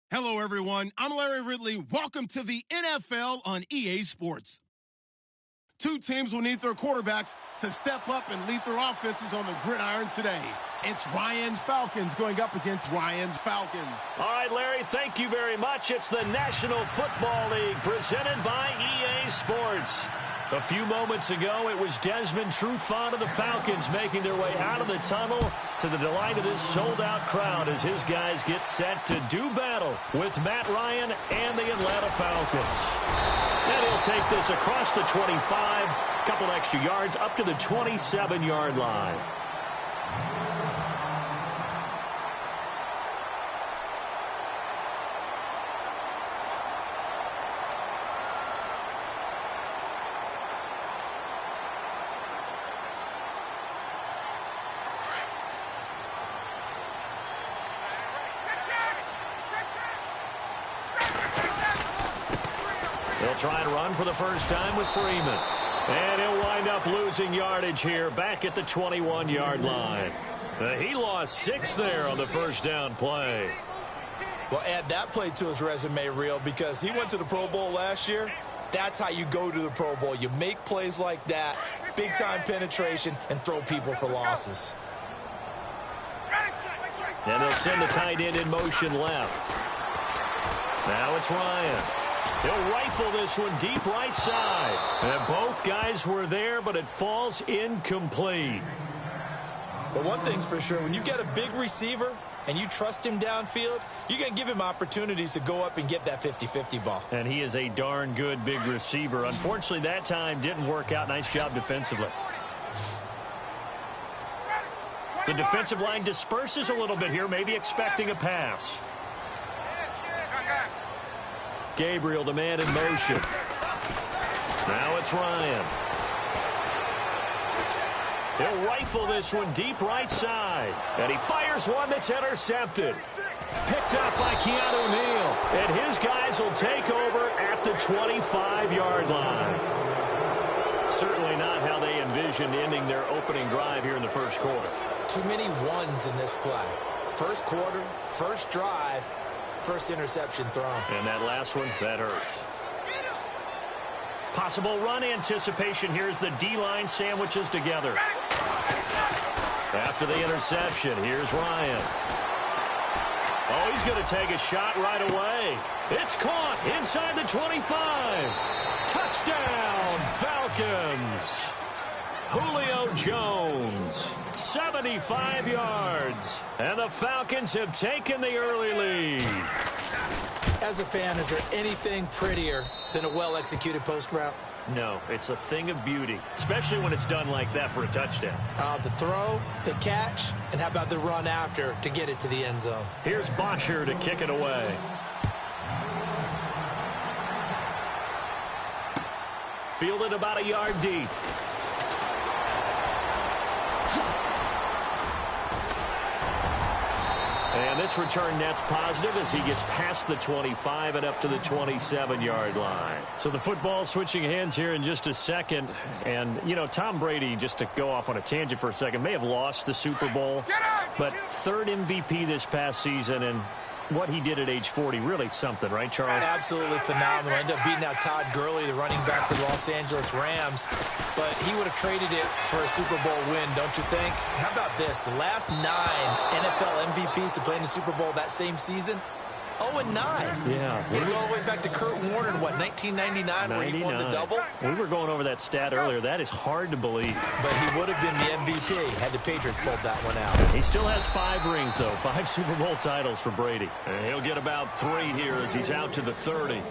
Hello, everyone. I'm Larry Ridley. Welcome to the NFL on EA Sports. Two teams will need their quarterbacks to step up and lead their offenses on the gridiron today. It's Ryan's Falcons going up against Ryan's Falcons. All right, Larry, thank you very much. It's the National Football League presented by EA Sports. A few moments ago, it was Desmond Trufant of the Falcons making their way out of the tunnel to the delight of this sold-out crowd as his guys get set to do battle with Matt Ryan and the Atlanta Falcons. And he'll take this across the 25, couple extra yards up to the 27-yard line. They'll try and run for the first time with Freeman. And he'll wind up losing yardage here back at the 21-yard line. He lost 6 there on the first down play. Well, add that play to his resume reel because he went to the Pro Bowl last year. That's how you go to the Pro Bowl. You make plays like that, big-time penetration, and throw people for losses. And they'll send the tight end in motion left. Now it's Ryan. He'll rifle this one deep right side. And both guys were there, but it falls incomplete. But one thing's for sure, when you get a big receiver and you trust him downfield, you're going to give him opportunities to go up and get that 50-50 ball. And he is a darn good big receiver. Unfortunately, that time didn't work out. Nice job defensively. The defensive line disperses a little bit here, maybe expecting a pass. Gabriel, the man in motion. Now it's Ryan. He'll rifle this one deep right side. And he fires one that's intercepted. Picked up by Keanu Neal. And his guys will take over at the 25-yard line. Certainly not how they envisioned ending their opening drive here in the first quarter. Too many ones in this play. First quarter, first drive, first interception thrown. And that last one, that hurts. Possible run anticipation here as the D-line sandwiches together. After the interception, here's Ryan. Oh, he's going to take a shot right away. It's caught inside the 25. Touchdown, Falcons. Julio Jones, 75 yards. And the Falcons have taken the early lead. As a fan, is there anything prettier than a well-executed post route? No, it's a thing of beauty, especially when it's done like that for a touchdown. The throw, the catch, and how about the run after to get it to the end zone? Here's Bosher to kick it away. Fielded about a yard deep. And this return net's positive as he gets past the 25 and up to the 27-yard line. So the football switching hands here in just a second. And, you know, Tom Brady, just to go off on a tangent for a second, may have lost the Super Bowl. But third MVP this past season, and what he did at age 40, really something, right, Charles? Absolutely phenomenal. Ended up beating out Todd Gurley, the running back for the Los Angeles Rams. But he would have traded it for a Super Bowl win, don't you think? How about this? The last 9 NFL MVPs to play in the Super Bowl that same season, 0-9. Yeah. We go all the way back to Kurt Warner in, what, 1999, where he won the double? We were going over that stat earlier. That is hard to believe. But he would have been the MVP had the Patriots pulled that one out. He still has 5 rings, though. 5 Super Bowl titles for Brady. And he'll get about 3 here as he's out to the 30.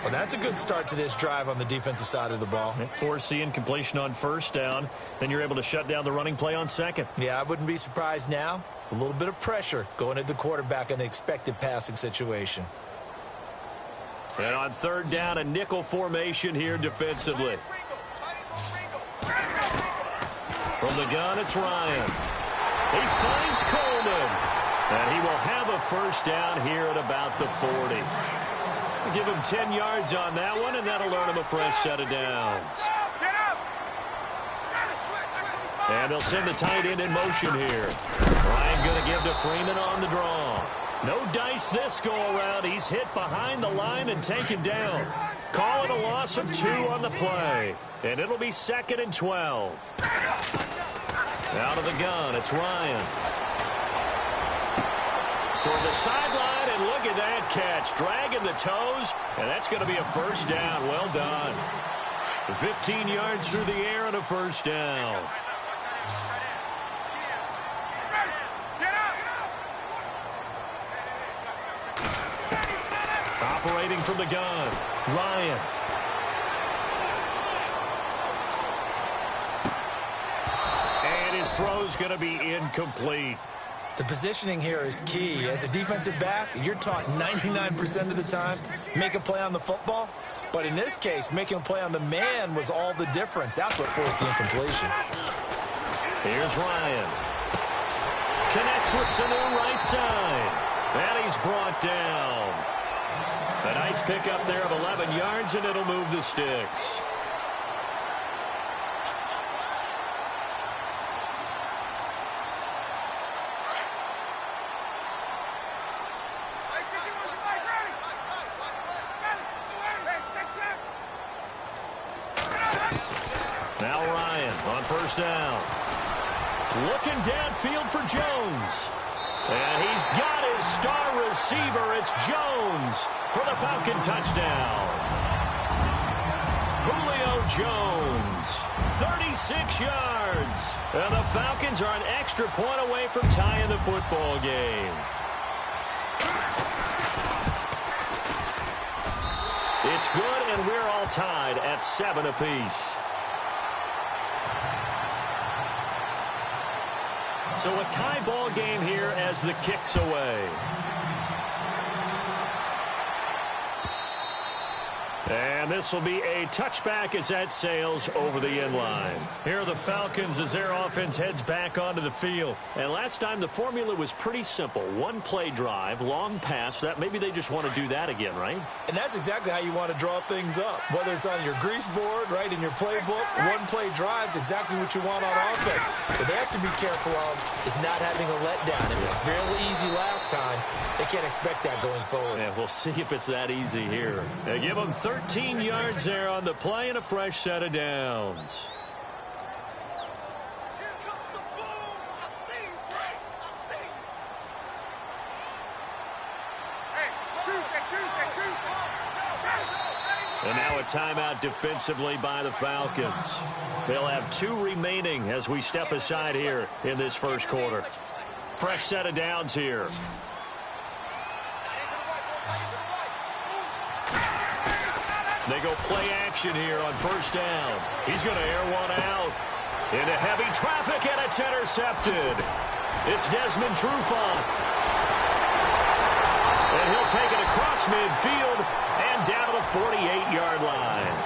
Well, that's a good start to this drive on the defensive side of the ball. Forcing completion on first down. Then you're able to shut down the running play on second. Yeah, I wouldn't be surprised now. A little bit of pressure going at the quarterback in an expected passing situation. And on third down, a nickel formation here defensively. From the gun, it's Ryan. He finds Coleman. And he will have a first down here at about the 40. Give him 10 yards on that one, and that'll earn him a fresh set of downs. And they'll send the tight end in motion here. Ryan going to give to Freeman on the draw. No dice this go-around. He's hit behind the line and taken down. Call it a loss of 2 on the play. And it'll be 2nd and 12. Out of the gun, it's Ryan. Toward the sideline, and look at that catch. Dragging the toes, and that's going to be a first down. Well done. 15 yards through the air and a first down. Operating from the gun, Ryan. And his throw's going to be incomplete. The positioning here is key. As a defensive back, you're taught 99% of the time, make a play on the football. But in this case, making a play on the man was all the difference. That's what forced the incompletion. Here's Ryan. Connects with Sanu right side. And he's brought down. A nice pickup there of 11 yards, and it'll move the sticks. Now Ryan on first down. Looking downfield for Jones. And he's got his star receiver. It's Jones for the Falcon touchdown. Julio Jones, 36 yards. And the Falcons are an extra point away from tying the football game. It's good, and we're all tied at 7 apiece. So a tie ball game here as the kick's away. And this will be a touchback as that sails over the end line. Here are the Falcons as their offense heads back onto the field. And last time the formula was pretty simple. One play drive, long pass. That maybe they just want to do that again, right? And that's exactly how you want to draw things up. Whether it's on your grease board, right, in your playbook, one play drive is exactly what you want on offense. What they have to be careful of is not having a letdown. It was fairly easy last time. They can't expect that going forward. Yeah, we'll see if it's that easy here. They give them 13 yards there on the play and a fresh set of downs. And now a timeout defensively by the Falcons. They'll have 2 remaining as we step aside here in this first quarter. Fresh set of downs here. They go play action here on first down. He's going to air one out into heavy traffic, and it's intercepted. It's Desmond Trufant. And he'll take it across midfield and down to the 48-yard line.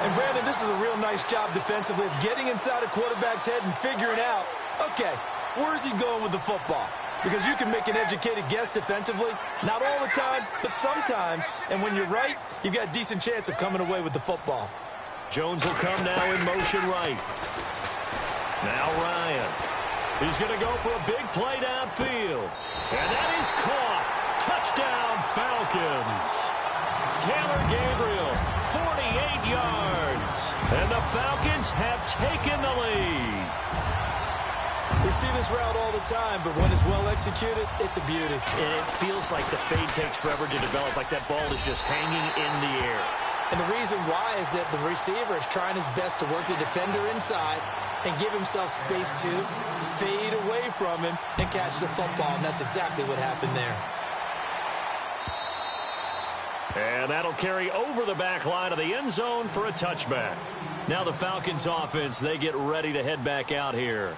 And, Brandon, this is a real nice job defensively of getting inside a quarterback's head and figuring out, okay, where's he going with the football? Because you can make an educated guess defensively. Not all the time, but sometimes. And when you're right, you've got a decent chance of coming away with the football. Jones will come now in motion right. Now Ryan. He's going to go for a big play downfield. And that is caught. Touchdown, Falcons. Taylor Gabriel, 48 yards. And the Falcons have taken the lead. We see this route all the time, but when it's well executed, it's a beauty. And it feels like the fade takes forever to develop, like that ball is just hanging in the air. And the reason why is that the receiver is trying his best to work the defender inside and give himself space to fade away from him and catch the football, and that's exactly what happened there. And that'll carry over the back line of the end zone for a touchback. Now the Falcons offense, they get ready to head back out here.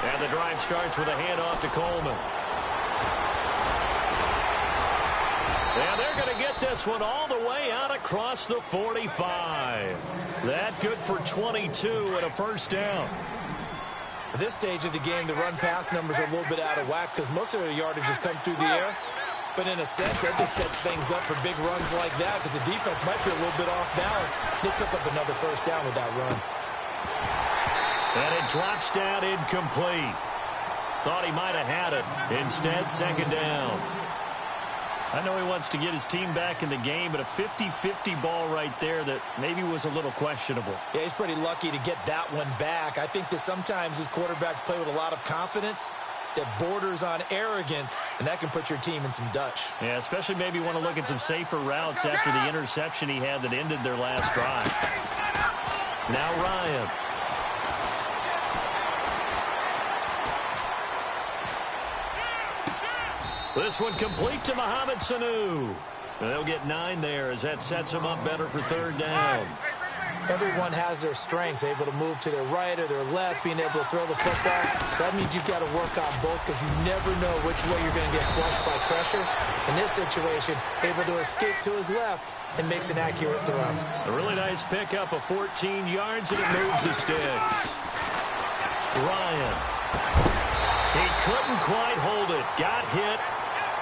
And the drive starts with a handoff to Coleman. And they're going to get this one all the way out across the 45. That good for 22 and a first down. At this stage of the game, the run-pass numbers are a little bit out of whack because most of their yardage has come through the air. But in a sense, that just sets things up for big runs like that because the defense might be a little bit off balance. They pick up another first down with that run. And it drops down incomplete. Thought he might have had it. Instead, second down. I know he wants to get his team back in the game, but a 50-50 ball right there that maybe was a little questionable. Yeah, he's pretty lucky to get that one back. I think that sometimes his quarterbacks play with a lot of confidence that borders on arrogance, and that can put your team in some Dutch. Yeah, especially maybe want to look at some safer routes after the interception he had that ended their last drive. Now Ryan. This one complete to Mohamed Sanu. And they'll get 9 there as that sets them up better for third down. Everyone has their strengths, able to move to their right or their left, being able to throw the football. So that means you've got to work on both because you never know which way you're going to get flushed by pressure. In this situation, able to escape to his left and makes an accurate throw. A really nice pickup of 14 yards, and it moves the sticks. Ryan. He couldn't quite hold it. Got hit.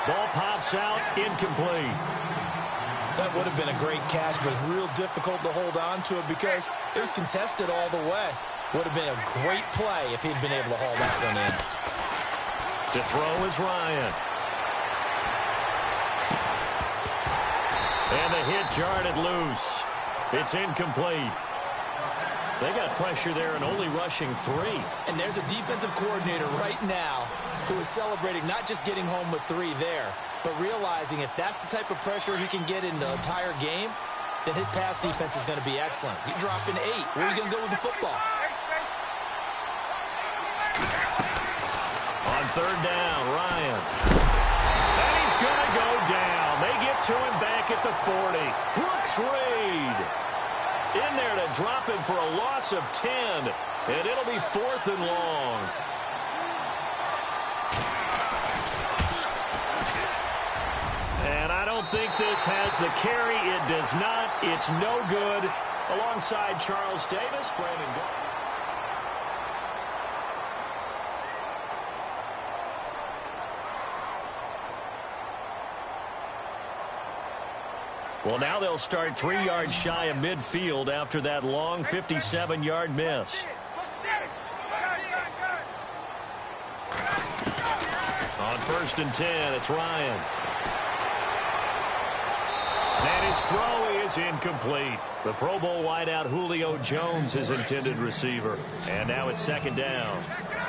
Ball pops out, incomplete. That would have been a great catch, but it's real difficult to hold on to it because it was contested all the way. Would have been a great play if he'd been able to haul that one in. To throw is Ryan. And the hit jarred it loose. It's incomplete. They got pressure there and only rushing 3. And there's a defensive coordinator right now who is celebrating not just getting home with 3 there, but realizing if that's the type of pressure he can get in the entire game, then his pass defense is going to be excellent. You drop in 8. Where are you going to go with the football? On third down, Ryan. And he's going to go down. They get to him back at the 40. Brooks Reed in there to drop him for a loss of 10. And it'll be 4th and long. And I don't think this has the carry. It does not. It's no good. Alongside Charles Davis, Brandon Gold. Well, now they'll start 3 yards shy of midfield after that long 57-yard miss. On 1st and 10, it's Ryan. And his throw is incomplete. The Pro Bowl wideout Julio Jones, his intended receiver. And now it's second down.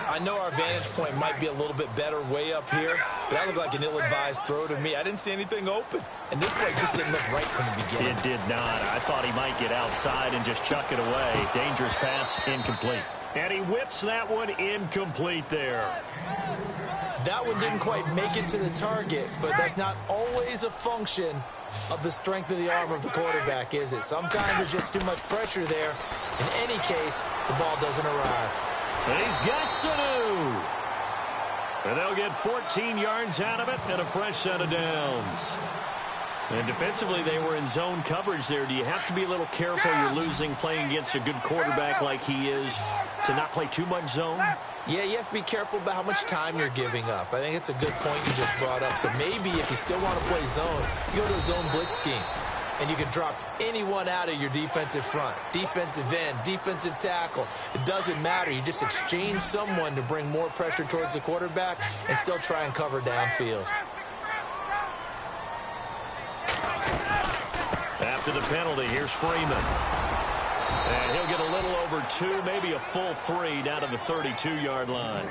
I know our vantage point might be a little bit better way up here, but that looked like an ill-advised throw to me. I didn't see anything open. And this play just didn't look right from the beginning. It did not. I thought he might get outside and just chuck it away. Dangerous pass, incomplete. And he whips that one incomplete there. That one didn't quite make it to the target, but that's not always a function of the strength of the arm of the quarterback, is it? Sometimes there's just too much pressure there. In any case, the ball doesn't arrive. And he's got Sanu. And they'll get 14 yards out of it and a fresh set of downs. And defensively, they were in zone coverage there. Do you have to be a little careful you're losing playing against a good quarterback like he is to not play too much zone? Yeah, you have to be careful about how much time you're giving up. I think it's a good point you just brought up. So maybe if you still want to play zone, you go to a zone blitz scheme. And you can drop anyone out of your defensive front. Defensive end, defensive tackle. It doesn't matter. You just exchange someone to bring more pressure towards the quarterback and still try and cover downfield. After the penalty, here's Freeman. And he'll get a little over 2, maybe a full 3 down to the 32-yard line.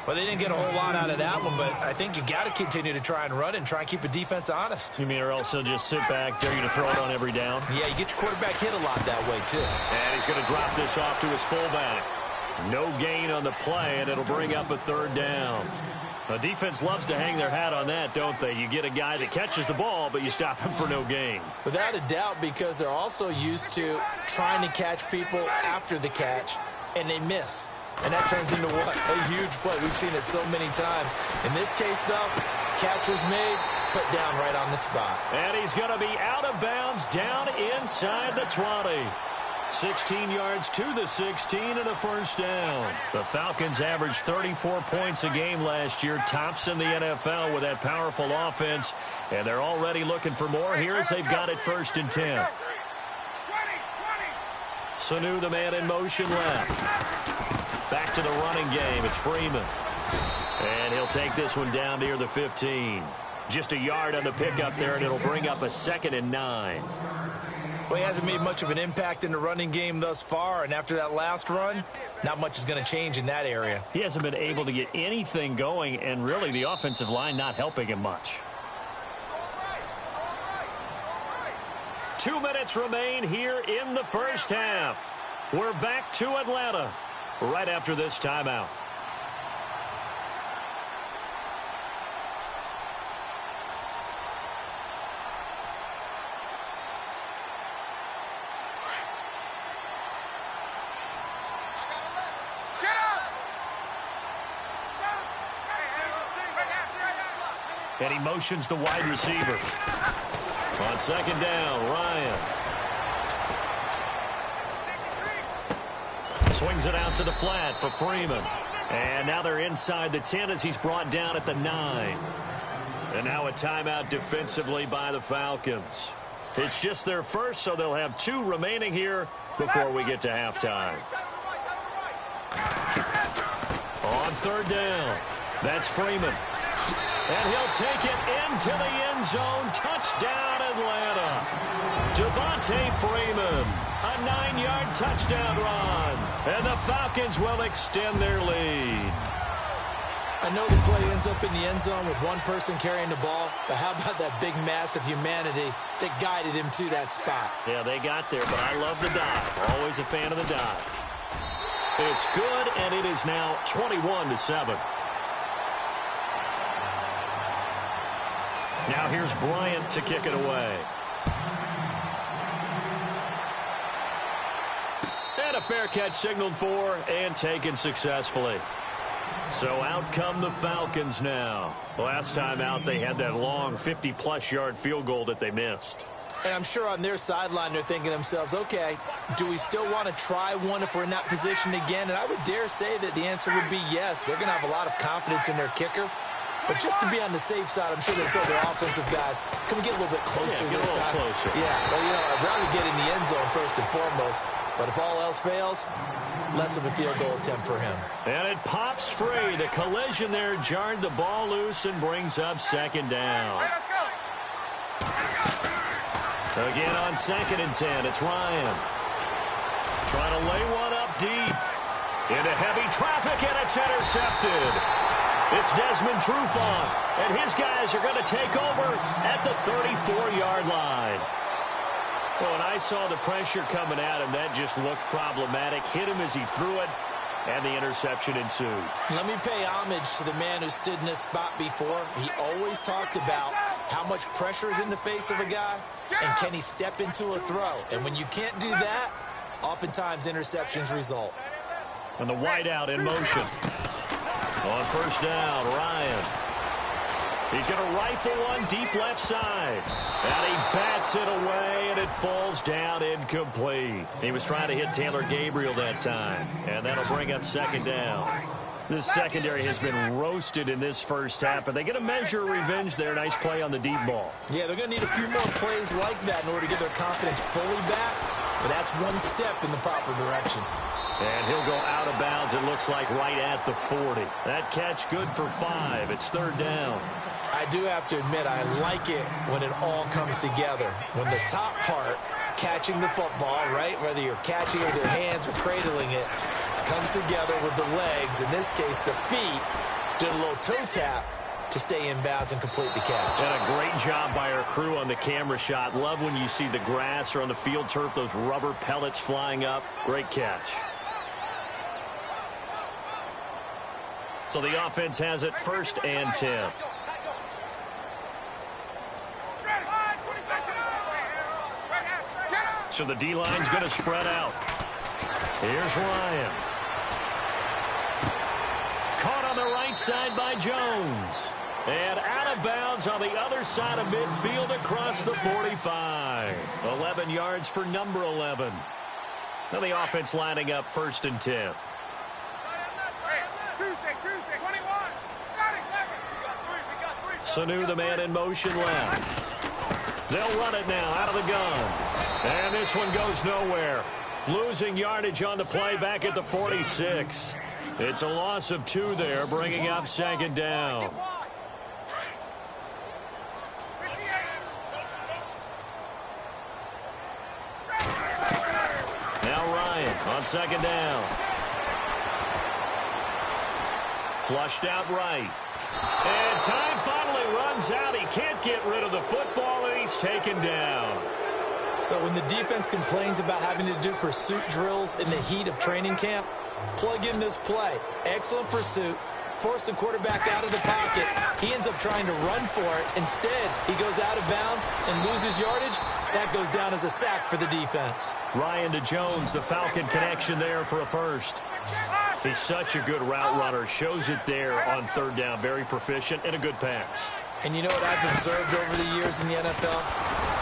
Well, they didn't get a whole lot out of that one, but I think you got to continue to try and run and try and keep a defense honest. You mean or else he'll just sit back, dare you to throw it on every down? Yeah, you get your quarterback hit a lot that way, too. And he's going to drop this off to his fullback. No gain on the play, and it'll bring up a third down. The defense loves to hang their hat on that, don't they? You get a guy that catches the ball, but you stop him for no gain. Without a doubt, because they're also used to trying to catch people after the catch, and they miss. And that turns into what? A huge play. We've seen it so many times. In this case, though, catch was made, put down right on the spot. And he's going to be out of bounds down inside the 20. 16 yards to the 16 and a first down. The Falcons averaged 34 points a game last year, tops in the NFL with that powerful offense, and they're already looking for more here as they've got it 1st and 10. Sanu, the man in motion left. Back to the running game. It's Freeman. And he'll take this one down near the 15. Just a yard on the pickup there, and it'll bring up a 2nd and 9. Well, he hasn't made much of an impact in the running game thus far, and after that last run, not much is going to change in that area. He hasn't been able to get anything going, and really the offensive line not helping him much. 2 minutes remain here in the first half. We're back to Atlanta right after this timeout. And he motions the wide receiver. On 2nd down, Ryan. Swings it out to the flat for Freeman. And now they're inside the 10 as he's brought down at the 9. And now a timeout defensively by the Falcons. It's just their first, so they'll have 2 remaining here before we get to halftime. On 3rd down, that's Freeman. And he'll take it into the end zone. Touchdown, Atlanta. Devontae Freeman, a 9-yard touchdown run. And the Falcons will extend their lead. I know the play ends up in the end zone with one person carrying the ball, but how about that big mass of humanity that guided him to that spot? Yeah, they got there, but I love the dive. Always a fan of the dive. It's good, and it is now 21-7. Now here's Bryant to kick it away. And a fair catch signaled for and taken successfully. So out come the Falcons now. Last time out they had that long 50-plus yard field goal that they missed. And I'm sure on their sideline they're thinking to themselves, okay, do we still want to try one if we're in that position again? And I would dare say that the answer would be yes. They're going to have a lot of confidence in their kicker. But just to be on the safe side, I'm sure they told their offensive guys, can we get a little bit closer this time? Closer. Yeah, well, you know, I'd rather get in the end zone first and foremost. But if all else fails, less of a field goal attempt for him. And it pops free. The collision there jarred the ball loose and brings up 2nd down. Again on 2nd and 10, it's Ryan. Trying to lay one up deep. Into heavy traffic, and it's intercepted. It's Desmond Trufant, and his guys are going to take over at the 34-yard line. Well, when I saw the pressure coming at him, that just looked problematic. Hit him as he threw it, and the interception ensued. Let me pay homage to the man who stood in this spot before. He always talked about how much pressure is in the face of a guy, and can he step into a throw. And when you can't do that, oftentimes interceptions result. And the wideout in motion. On 1st down, Ryan. He's going to rifle one deep left side. And he bats it away, and it falls down incomplete. He was trying to hit Taylor Gabriel that time. And that'll bring up 2nd down. This secondary has been roasted in this first half, but they get a measure of revenge there. Nice play on the deep ball. Yeah, they're going to need a few more plays like that in order to get their confidence fully back. But that's one step in the proper direction. And he'll go out of bounds, it looks like, right at the 40. That catch good for 5. It's 3rd down. I do have to admit, I like it when it all comes together. When the top part, catching the football, right, whether you're catching it with your hands or cradling it, comes together with the legs. In this case, the feet did a little toe tap to stay in bounds and complete the catch. And a great job by our crew on the camera shot. Love when you see the grass or on the field turf, those rubber pellets flying up. Great catch. So the offense has it 1st and 10. So the D-line's going to spread out. Here's Ryan. Caught on the right side by Jones. And out of bounds on the other side of midfield across the 45. 11 yards for number 11. Now the offense lining up 1st and 10. Sanu, the man in motion left. They'll run it now out of the gun. And this one goes nowhere. Losing yardage on the play back at the 46. It's a loss of 2 there, bringing up 2nd down. Now Ryan on 2nd down. Flushed out right. And time finally runs out. He can't get rid of the football, and he's taken down. So when the defense complains about having to do pursuit drills in the heat of training camp, plug in this play. Excellent pursuit. Force the quarterback out of the pocket. He ends up trying to run for it. Instead, he goes out of bounds and loses yardage. That goes down as a sack for the defense. Ryan to Jones, the Falcon connection there for a first. He's such a good route runner. Shows it there on 3rd down. Very proficient and a good pass. And you know what I've observed over the years in the NFL?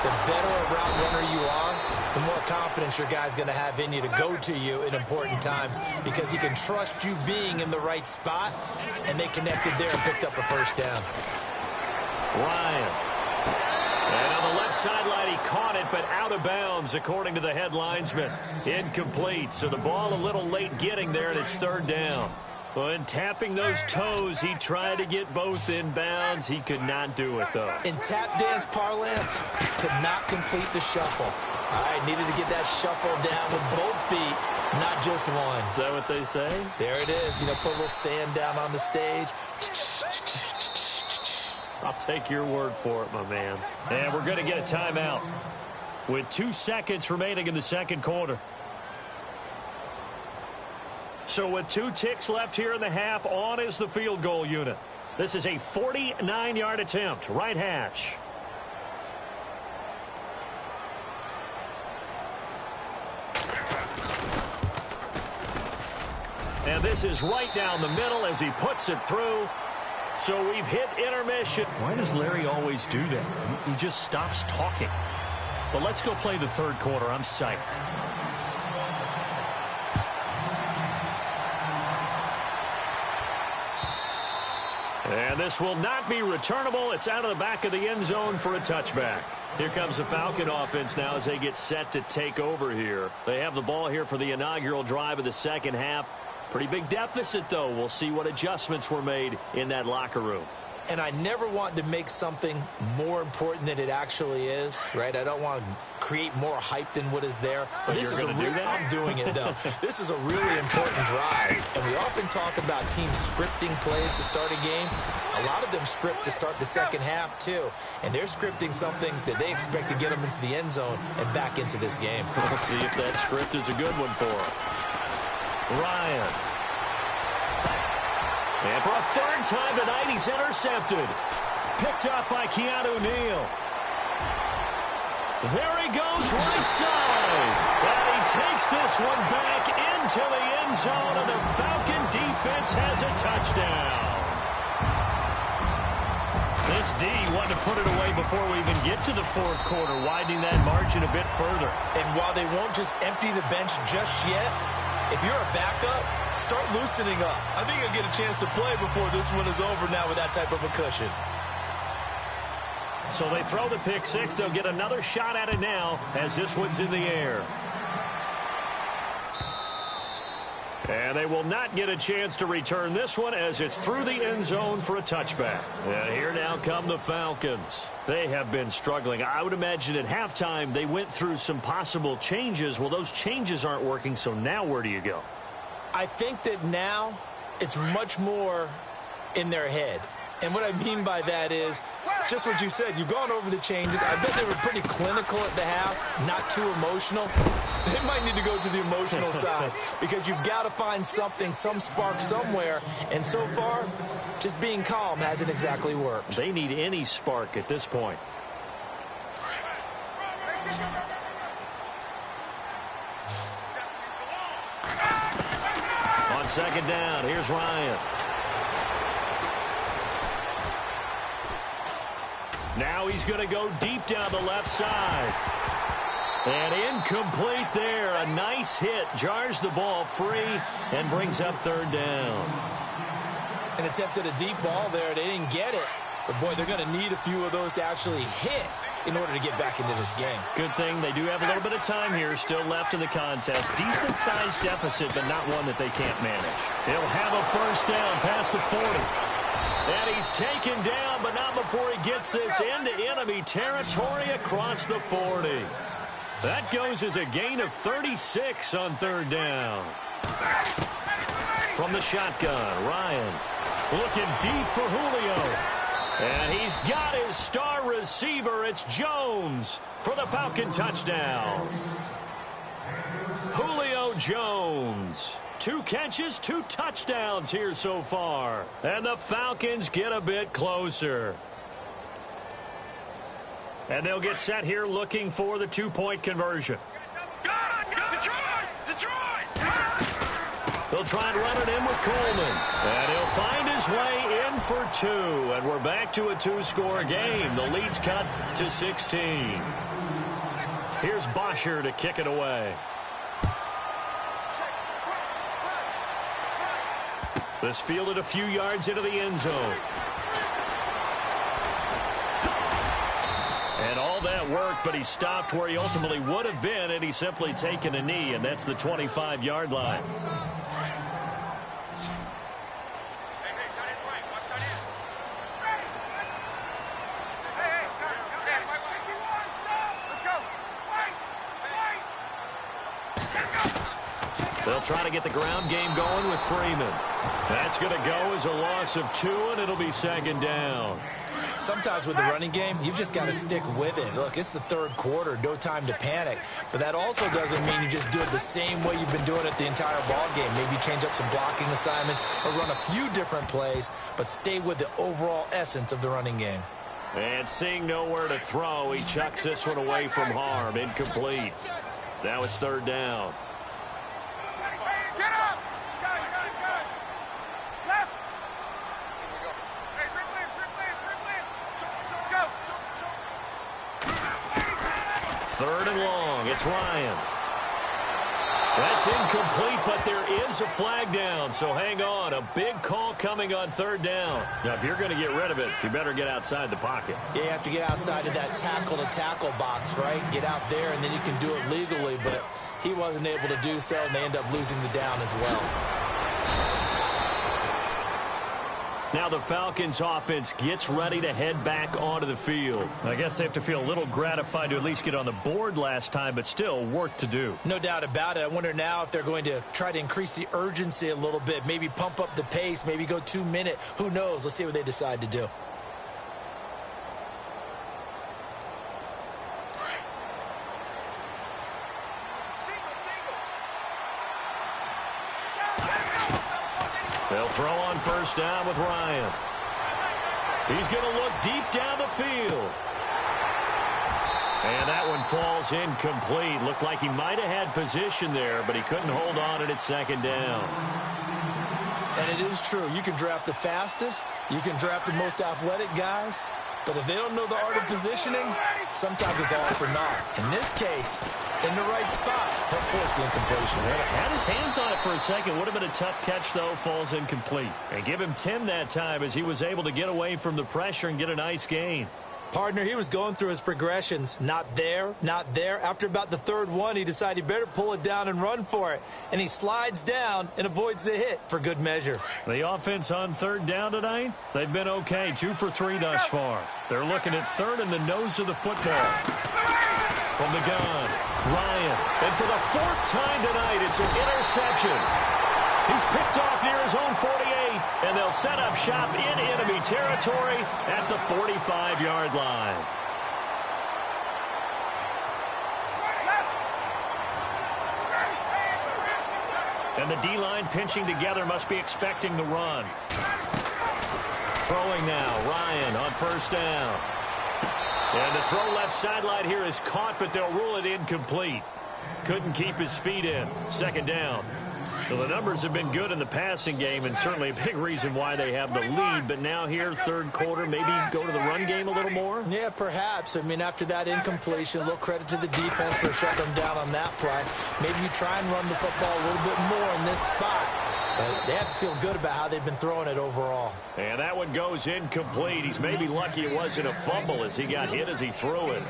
The better a route runner you are, the more confidence your guy's going to have in you to go to you in important times because he can trust you being in the right spot, and they connected there and picked up a 1st down. Ryan. And on the left sideline, he caught it, but out of bounds, according to the head linesman. Incomplete, so the ball a little late getting there, and it's 3rd down. When tapping those toes, he tried to get both in bounds. He could not do it, though. In tap dance parlance, could not complete the shuffle. All right, needed to get that shuffle down with both feet, not just one. Is that what they say? There it is. You know, put a little sand down on the stage. I'll take your word for it, my man. And we're going to get a timeout with 2 seconds remaining in the 2nd quarter. So with 2 ticks left here in the half, on is the field goal unit. This is a 49-yard attempt, right hash. And this is right down the middle as he puts it through. So we've hit intermission. Why does Larry always do that? He just stops talking. But let's go play the 3rd quarter. I'm psyched. And this will not be returnable. It's out of the back of the end zone for a touchback. Here comes the Falcon offense now as they get set to take over here. They have the ball here for the inaugural drive of the 2nd half. Pretty big deficit, though. We'll see what adjustments were made in that locker room. And I never want to make something more important than it actually is, right? I don't want to create more hype than what is there. But this is a real, I'm doing it, though. This is a really important drive. And we often talk about teams scripting plays to start a game. A lot of them script to start the 2nd half, too. And they're scripting something that they expect to get them into the end zone and back into this game. We'll see if that script is a good one for them. Ryan. And for a 3rd time tonight, he's intercepted. Picked up by Keanu Neal. There he goes, right side. And he takes this one back into the end zone, and the Falcon defense has a touchdown. This D wanted to put it away before we even get to the 4th quarter, widening that margin a bit further. And while they won't just empty the bench just yet, if you're a backup, start loosening up. I think you'll get a chance to play before this one is over now with that type of a cushion. So they throw the pick 6. They'll get another shot at it now as this one's in the air. And they will not get a chance to return this one as it's through the end zone for a touchback. And here now come the Falcons. They have been struggling. I would imagine at halftime they went through some possible changes. Well, those changes aren't working, so now where do you go? I think that now it's much more in their head. And what I mean by that is just what you said. You've gone over the changes. I bet they were pretty clinical at the half, not too emotional. They might need to go to the emotional side because you've got to find something, some spark somewhere. And so far, just being calm hasn't exactly worked. They need any spark at this point. On 2nd down, here's Ryan. Now he's going to go deep down the left side. And incomplete there. A nice hit. Jars the ball free and brings up third down. And attempted a deep ball there. They didn't get it. But, boy, they're going to need a few of those to actually hit in order to get back into this game. Good thing they do have a little bit of time here still left in the contest. Decent-sized deficit, but not one that they can't manage. He'll have a first down past the 40. And he's taken down, but not before he gets this into enemy territory across the 40. That goes as a gain of 36 on third down. From the shotgun, Ryan looking deep for Julio. And he's got his star receiver. It's Jones for the Falcon touchdown. Julio Jones. 2 catches, 2 touchdowns here so far. And the Falcons get a bit closer. And they'll get set here looking for the 2-point conversion. They'll try and run it in with Coleman. And he'll find his way in for 2. And we're back to a 2-score game. The lead's cut to 16. Here's Bosher to kick it away. This fielded a few yards into the end zone. And all that worked, but he stopped where he ultimately would have been, and he's simply taken a knee, and that's the 25-yard line. They'll try to get the ground game going with Freeman. That's going to go as a loss of 2, and it'll be second down. Sometimes with the running game, you've just got to stick with it. Look, it's the third quarter, no time to panic. But that also doesn't mean you just do it the same way you've been doing it the entire ball game. Maybe change up some blocking assignments or run a few different plays, but stay with the overall essence of the running game. And seeing nowhere to throw, he chucks this one away from harm. Incomplete. Now it's third down. Third and long. It's Ryan. That's incomplete, but there is a flag down, so hang on. A big call coming on third down. Now, if you're going to get rid of it, you better get outside the pocket. Yeah, you have to get outside of that tackle-to-tackle box, right? Get out there, and then you can do it legally, but he wasn't able to do so, and they end up losing the down as well. Now the Falcons offense gets ready to head back onto the field. I guess they have to feel a little gratified to at least get on the board last time, but still work to do. No doubt about it. I wonder now if they're going to try to increase the urgency a little bit, maybe pump up the pace, maybe go 2-minute. Who knows? Let's see what they decide to do. They'll throw on first down with Ryan. He's going to look deep down the field. And that one falls incomplete. Looked like he might have had position there, but he couldn't hold on, and it's second down. And it is true. You can draft the fastest. You can draft the most athletic guys. But if they don't know the art of positioning, sometimes it's all for naught. In this case, in the right spot, he'll force the incompletion. Had his hands on it for a second. Would have been a tough catch, though. Falls incomplete. And give him 10 that time as he was able to get away from the pressure and get a nice gain. Partner, he was going through his progressions. Not there, not there. After about the third one, he decided he better pull it down and run for it. And he slides down and avoids the hit for good measure. The offense on third down tonight, they've been okay. 2 for 3 thus far. They're looking at third in the nose of the football. From the gun, Ryan. And for the 4th time tonight, it's an interception. He's picked off near his own 48, and they'll set up shop in enemy territory at the 45-yard line. And the D-line pinching together must be expecting the run. Throwing now, Ryan on first down. And the throw left sideline here is caught, but they'll rule it incomplete. Couldn't keep his feet in. Second down. Well, the numbers have been good in the passing game, and certainly a big reason why they have the lead. But now here, third quarter, maybe go to the run game a little more? Yeah, perhaps. I mean, after that incompletion, a little credit to the defense for shutting them down on that play. Maybe you try and run the football a little bit more in this spot. But they have to feel good about how they've been throwing it overall. And that one goes incomplete. He's maybe lucky it wasn't a fumble as he got hit as he threw it.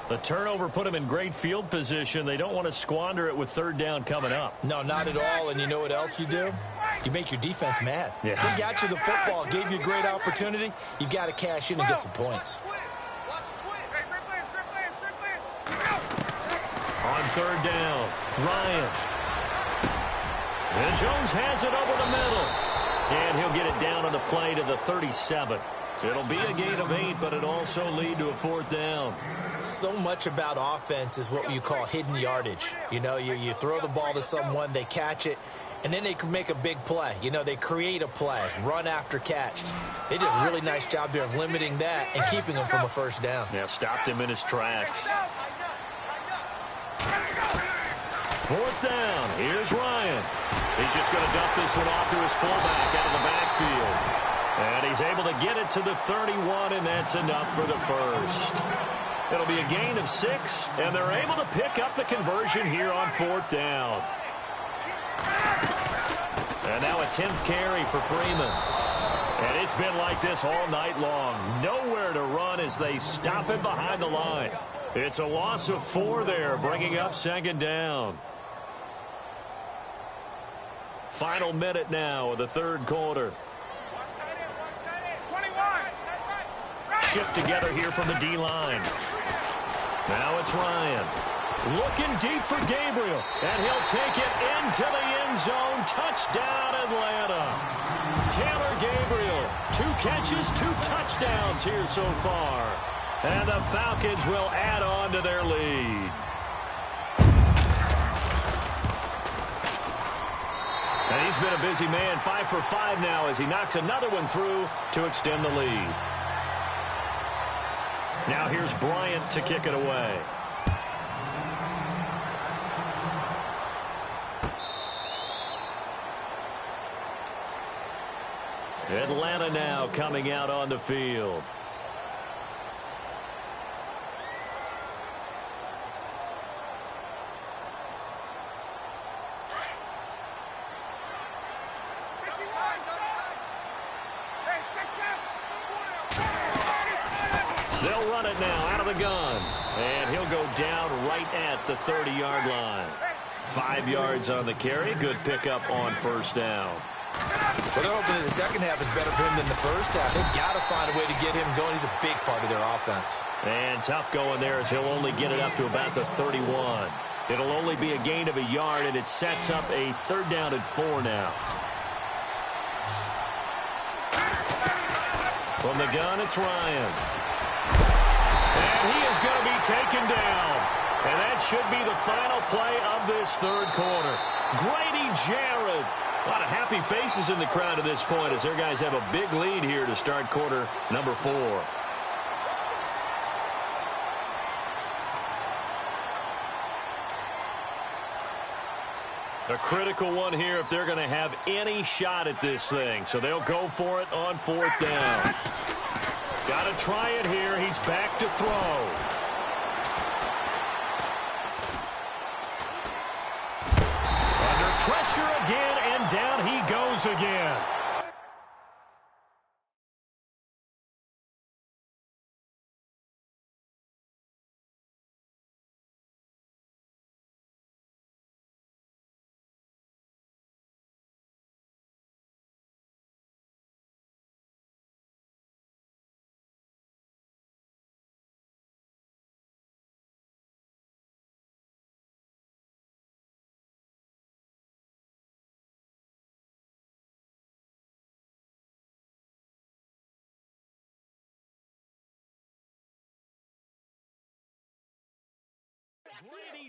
The turnover put him in great field position. They don't want to squander it with third down coming up. No, not at all. And you know what else you do? You make your defense mad. Yeah. They got you the football, gave you a great opportunity. You got to cash in and get some points. On third down, Ryan. And Jones has it over the middle. And he'll get it down on the play to the 37. It'll be a gain of 8, but it also lead to a fourth down. So much about offense is what you call hidden yardage. You know, you throw the ball to someone, they catch it, and then they can make a big play. You know, they create a play, run after catch. They did a really nice job there of limiting that and keeping him from a first down. Yeah, stopped him in his tracks. Fourth down. Here's Ryan. He's just going to dump this one off to his fullback out of the backfield. And he's able to get it to the 31, and that's enough for the first. It'll be a gain of 6, and they're able to pick up the conversion here on fourth down. And now a 10th carry for Freeman. And it's been like this all night long. Nowhere to run as they stop him behind the line. It's a loss of 4 there, bringing up second down. Final minute now of the third quarter. Shift together here from the D-line. Now it's Ryan. Looking deep for Gabriel. And he'll take it into the end zone. Touchdown, Atlanta. Taylor Gabriel. 2 catches, 2 touchdowns here so far. And the Falcons will add on to their lead. And he's been a busy man. 5 for 5 now as he knocks another one through to extend the lead. Now here's Bryant to kick it away. Atlanta now coming out on the field. They'll run it now out of the gun. And he'll go down right at the 30-yard line. 5 yards on the carry. Good pickup on first down. Well, they're hoping that the second half is better for him than the first half. They've got to find a way to get him going. He's a big part of their offense. And tough going there as he'll only get it up to about the 31. It'll only be a gain of a yard, and it sets up a third down and 4 now. From the gun, it's Ryan. And he is going to be taken down. And that should be the final play of this third quarter. Grady Jarrett. A lot of happy faces in the crowd at this point as their guys have a big lead here to start quarter number 4. A critical one here if they're going to have any shot at this thing. So they'll go for it on fourth down. Got to try it here. He's back to throw. Under pressure again, and down he goes again.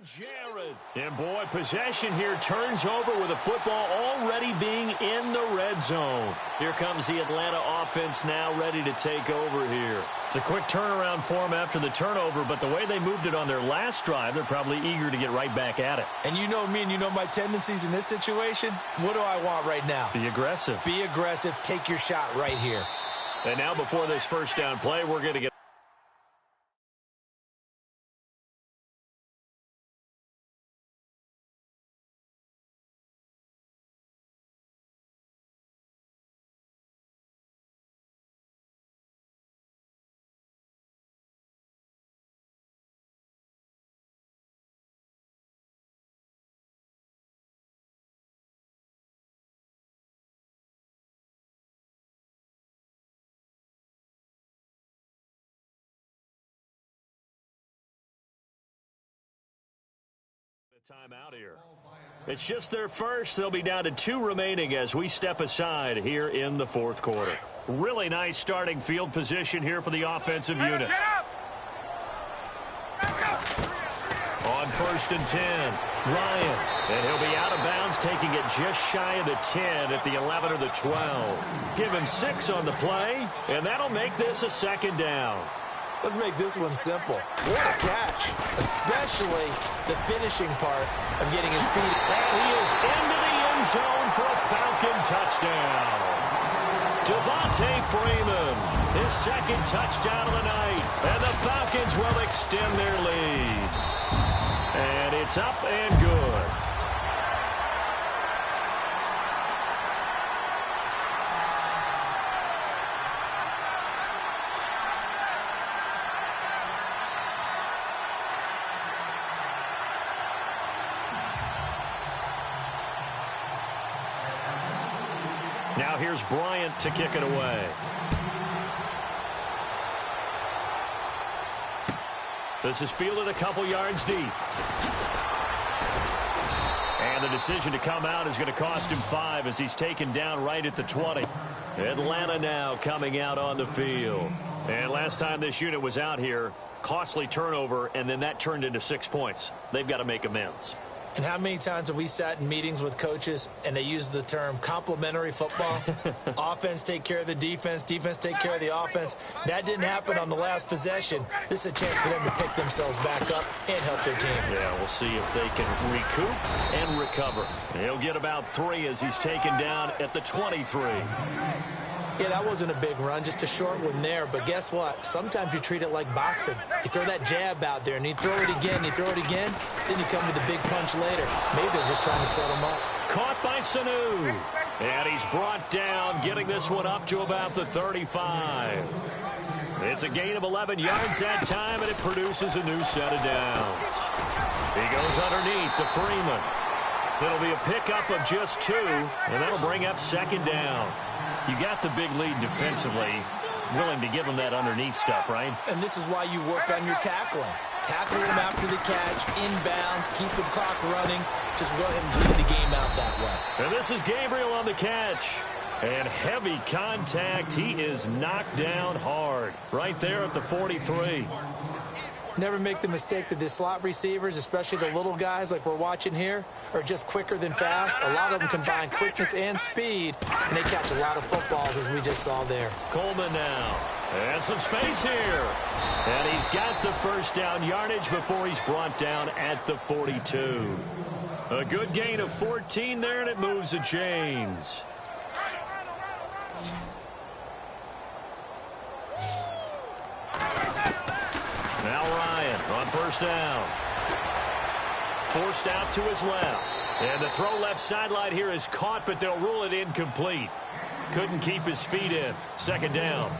Jared. And boy, possession here turns over with the football already being in the red zone. Here comes the Atlanta offense now ready to take over here. It's a quick turnaround for them after the turnover, but the way they moved it on their last drive, they're probably eager to get right back at it. And you know me and you know my tendencies in this situation. What do I want right now? Be aggressive. Be aggressive. Take your shot right here. And now before this first down play, we're going to get timeout here. It's just their first. They'll be down to 2 remaining as we step aside here in the fourth quarter. Really nice starting field position here for the offensive unit. On 1st and 10, Ryan. And he'll be out of bounds, taking it just shy of the 10 at the 11 or the 12. Give him 6 on the play, and that'll make this a second down. Let's make this one simple. What a catch, especially the finishing part of getting his feet. And he is into the end zone for a Falcon touchdown. Devontae Freeman, his second touchdown of the night. And the Falcons will extend their lead. And it's up and good. Now here's Bryant to kick it away. This is fielded a couple yards deep. And the decision to come out is going to cost him 5 as he's taken down right at the 20. Atlanta now coming out on the field. And last time this unit was out here, costly turnover, and then that turned into 6 points. They've got to make amends. And how many times have we sat in meetings with coaches and they use the term complementary football? Offense take care of the defense, defense take care of the offense. That didn't happen on the last possession. This is a chance for them to pick themselves back up and help their team. Yeah, we'll see if they can recoup and recover. He'll get about 3 as he's taken down at the 23. Yeah, that wasn't a big run, just a short one there. But guess what? Sometimes you treat it like boxing. You throw that jab out there, and you throw it again, you throw it again, then you come with a big punch later. Maybe they're just trying to set him up. Caught by Sanu. And he's brought down, getting this one up to about the 35. It's a gain of 11 yards that time, and it produces a new set of downs. He goes underneath to Freeman. It'll be a pickup of just 2, and that'll bring up second down. You got the big lead defensively, willing to give them that underneath stuff, right? And this is why you work on your tackling. Tackle them after the catch, inbounds, keep the clock running. Just go ahead and bleed the game out that way. And this is Gabriel on the catch. And heavy contact. He is knocked down hard right there at the 43. Never make the mistake that the slot receivers, especially the little guys like we're watching here, are just quicker than fast. A lot of them combine quickness and speed, and they catch a lot of footballs, as we just saw there. Coleman now. And some space here. And he's got the first down yardage before he's brought down at the 42. A good gain of 14 there, and it moves the chains. Now Ryan on first down. Forced out to his left. And the throw left sideline here is caught, but they'll rule it incomplete. Couldn't keep his feet in. Second down.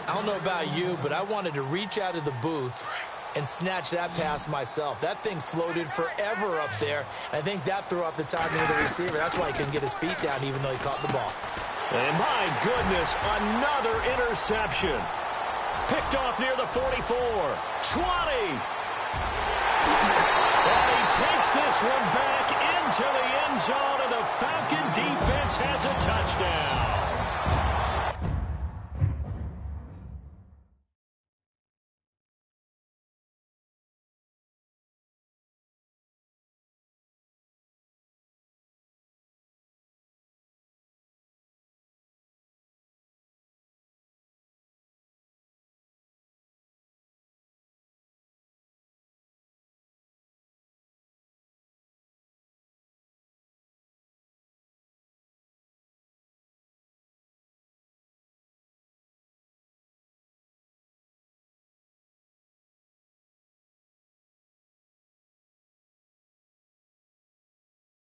I don't know about you, but I wanted to reach out of the booth and snatch that pass myself. That thing floated forever up there. I think that threw off the timing of the receiver. That's why he couldn't get his feet down even though he caught the ball. And my goodness, another interception. Picked off near the 44. 20. And he takes this one back into the end zone, and the Falcon defense has a touchdown.